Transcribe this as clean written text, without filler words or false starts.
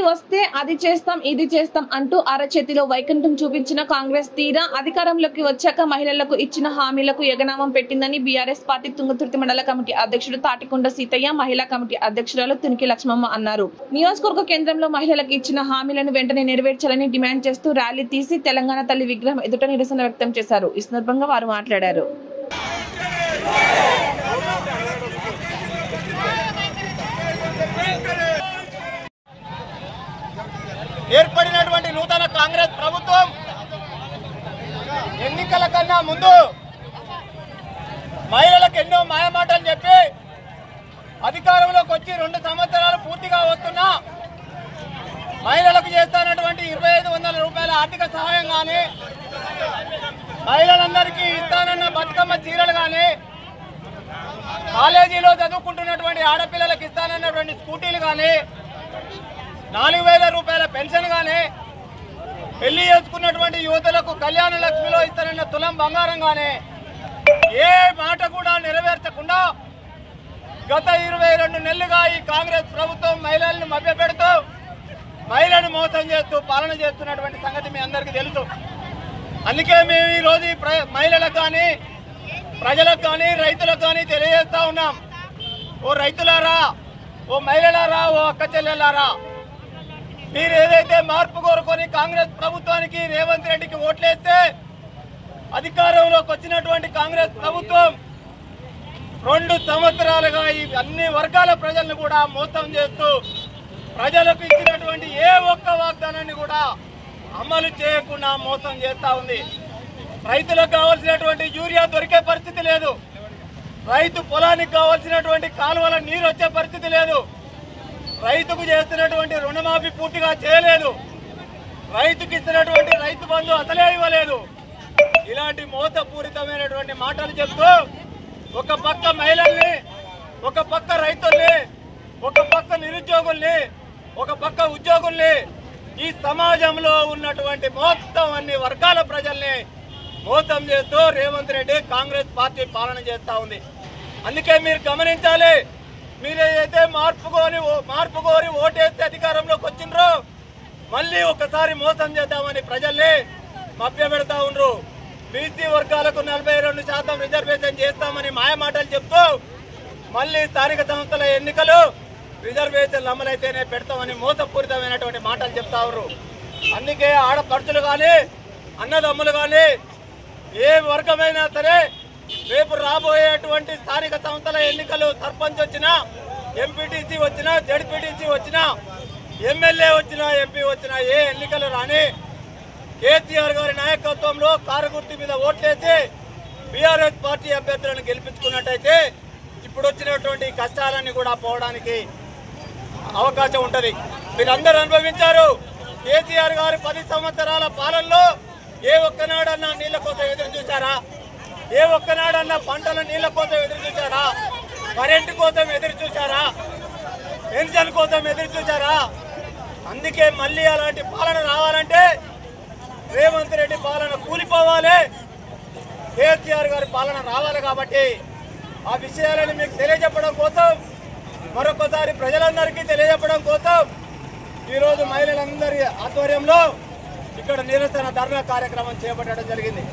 వస్తే అది చేస్తాం ఇది చేస్తాం అంటూ అరచేతిలో వైకుంఠం చూపించిన కాంగ్రెస్ తీరా అధికారంలోకి వచ్చాక మహిళలకు ఇచ్చిన హామీలకు ఎగనామం పెట్టిందని బీఆర్ఎస్ పార్టీ తుంగతుర్తి మండల కమిటీ అధ్యక్షుడు తాటికొండ సీతయ్య, మహిళా కమిటీ అధ్యక్షురాలు తునికి లక్ష్మమ్మ అన్నారు. నియోజకవర్గ కేంద్రంలో మహిళలకు ఇచ్చిన హామీలను వెంటనే నెరవేర్చాలని డిమాండ్ చేస్తూ ర్యాలీ తీసి తెలంగాణ తల్లి విగ్రహం ఎదుట నిరసన వ్యక్తం చేశారు. ఈ సందర్భంగా వారు మాట్లాడారు. ఏర్పడినటువంటి నూతన కాంగ్రెస్ ప్రభుత్వం ఎన్నికల కన్నా ముందు మహిళలకు ఎన్నో మాయమాటలు చెప్పి అధికారంలోకి వచ్చి 2 సంవత్సరాలు పూర్తిగా వస్తున్నా మహిళలకు చేస్తున్నటువంటి 2500 రూపాయల ఆర్థిక సహాయం కానీ, మహిళలందరికీ ఇస్తానన్న బతుకమ్మ చీరలు కానీ, కాలేజీలో చదువుకుంటున్నటువంటి ఆడపిల్లలకు ఇస్తానన్నటువంటి స్కూటీలు కానీ, 4000 రూపాయల పెన్షన్ కానీ, పెళ్లి చేసుకున్నటువంటి యువతులకు కళ్యాణ లక్ష్మిలో ఇస్తానన్న తులం బంగారం కానీ ఏ మాట కూడా నెరవేర్చకుండా గత 22 నెలలుగా ఈ కాంగ్రెస్ ప్రభుత్వం మహిళలను మభ్యపెడుతూ మహిళను మోసం చేస్తూ పాలన చేస్తున్నటువంటి సంగతి మీ అందరికీ తెలుసు. అందుకే మేము ఈరోజు మహిళలకు కానీ, ప్రజలకు కానీ, రైతులకు కానీ తెలియజేస్తా ఉన్నాం. ఓ రైతులారా, ఓ మహిళలారా, ఓ అక్క చెల్లెలారా, మీరు ఏదైతే మార్పు కోరుకొని కాంగ్రెస్ ప్రభుత్వానికి రేవంత్ రెడ్డికి ఓట్లేస్తే అధికారంలోకి వచ్చినటువంటి కాంగ్రెస్ ప్రభుత్వం 2 సంవత్సరాలుగా ఈ అన్ని వర్గాల ప్రజలను కూడా మోసం చేస్తూ ప్రజలకు ఇచ్చినటువంటి ఏ ఒక్క వాగ్దానాన్ని కూడా అమలు చేయకుండా మోసం చేస్తూ ఉంది. రైతులకు కావాల్సినటువంటి యూరియా దొరికే పరిస్థితి లేదు. రైతు పొలానికి కావాల్సినటువంటి కాలువల నీరు వచ్చే పరిస్థితి లేదు. రైతుకు చేస్తున్నటువంటి రుణమాఫీ పూర్తిగా చేయలేదు. రైతుకి ఇస్తున్నటువంటి రైతు బంధు అసలే ఇవ్వలేదు. ఇలాంటి మోసపూరితమైనటువంటి మాటలు చెప్తూ ఒక పక్క మహిళల్ని, ఒక పక్క రైతుల్ని, ఒక పక్క నిరుద్యోగుల్ని, ఒక పక్క ఉద్యోగుల్ని, ఈ సమాజంలో ఉన్నటువంటి మొత్తం అన్ని వర్గాల ప్రజల్ని మోసం చేస్తూ రేవంత్ రెడ్డి కాంగ్రెస్ పార్టీ పాలన చేస్తూ ఉంది. అందుకే మీరు గమనించాలి, మీరు ఏదైతే మార్పు కోరి ఓటేస్తే అధికారంలోకి వచ్చిండ్రో మళ్ళీ ఒకసారి మోసం చేద్దామని ప్రజల్ని మభ్యపెడతా ఉండ్రు. బీసీ వర్గాలకు 42% రిజర్వేషన్ చేస్తామని మాయమాటలు చెప్తూ మళ్ళీ స్థానిక సంస్థల ఎన్నికలు రిజర్వేషన్లు అమలైతేనే పెడతామని మోసపూరితమైనటువంటి మాటలు చెప్తా ఉన్నారు. అందుకే ఆడపడుచులు కానీ, అన్నదమ్ములు కానీ, ఏ వర్గమైనా సరే రేపు రాబోయేటువంటి స్థానిక సంస్థల ఎన్నికలు సర్పంచ్ వచ్చినా, ఎంపీటీసీ వచ్చినా, జడ్పీటీసీ వచ్చినా, ఎమ్మెల్యే వచ్చినా, ఎంపీ వచ్చినా, ఏ ఎన్నికలు రాని కేసీఆర్ గారి నాయకత్వంలో కారు గుర్తు మీద ఓట్లేసి బీఆర్ఎస్ పార్టీ అభ్యర్థులను గెలిపించుకున్నట్టయితే ఇప్పుడు వచ్చినటువంటి కష్టాలన్నీ కూడా పోవడానికి అవకాశం ఉంటుంది. మీరందరూ అనుభవించారు. కేసీఆర్ గారు 10 సంవత్సరాల పాలనలో ఏ ఒక్కనాడన్నా నీళ్ల కోసం ఎదురు చూశారా? ఏ ఒక్కనాడన్నా పంటల నీళ్ల కోసం ఎదురు చూశారా? కరెంటు కోసం ఎదురు చూశారా? పెన్షన్ కోసం ఎదురు చూశారా? అందుకే మళ్ళీ అలాంటి పాలన రావాలంటే రేవంత్ రెడ్డి పాలన కూలిపోవాలి, కేసీఆర్ గారి పాలన రావాలి. కాబట్టి ఆ విషయాలను మీకు తెలియజెప్పడం కోసం, మరొకసారి ప్రజలందరికీ తెలియజెప్పడం కోసం ఈరోజు మహిళలందరి ఆధ్వర్యంలో ఇక్కడ నిరసన ధర్నా కార్యక్రమం చేపట్టడం జరిగింది.